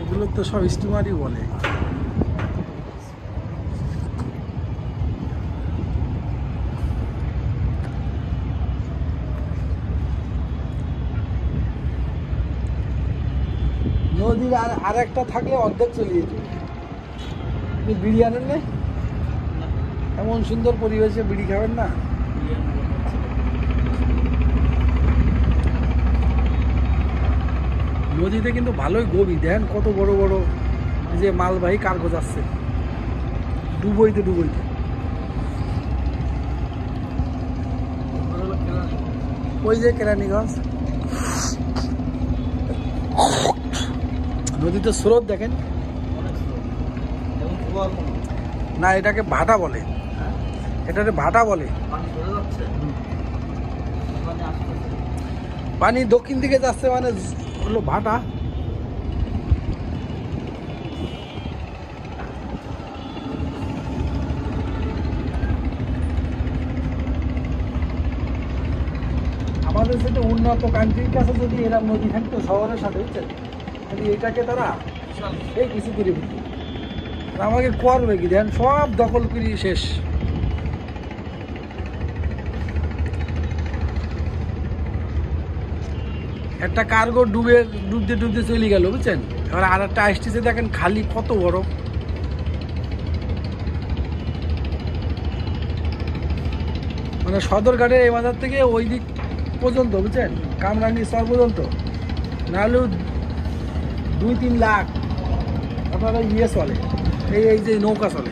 এগুলো তো সব স্টিমারই বলে। নদীর আর একটা থাকলে অর্ধেক চলে যেত। আপনি বিড়ি আনেন না? এমন সুন্দর পরিবেশে বিড়ি খাবেন না? নদীতে কিন্তু ভালোই গভীর, দেন কত বড় বড় যে মালবাহী কার্গো যাচ্ছে ডুবইতে ডুবইতে। ওই যে কেরানীগঞ্জ নদীতে স্রোত দেখেন না, এটাকে ভাটা বলে, এটাকে ভাটা বলে। পানি দক্ষিণ দিকে যাচ্ছে মানে হলো ভাটা। আমাদের সাথে উন্নত কান্ট্রির কাছে যদি এরা নদী থাকতো শহরের সাথে, বুঝছেন, এটাকে তারা এই কিছু করে দিত, আমাকে করবে কি দেন, সব দখল করি শেষ। একটা কার্গো ডুবতে ডুবতে চলে গেল, বুঝছেন। এবার আর একটা আসতেছে, দেখেন খালি কত বড়। মানে সদরঘাটের এই বাজার থেকে ওই দিক পর্যন্ত, বুঝছেন, কামরাঙ্গি স্তর পর্যন্ত নাহলেও 2-3 লাখ আপনারা ইয়ে চলে, এই যে নৌকা চলে।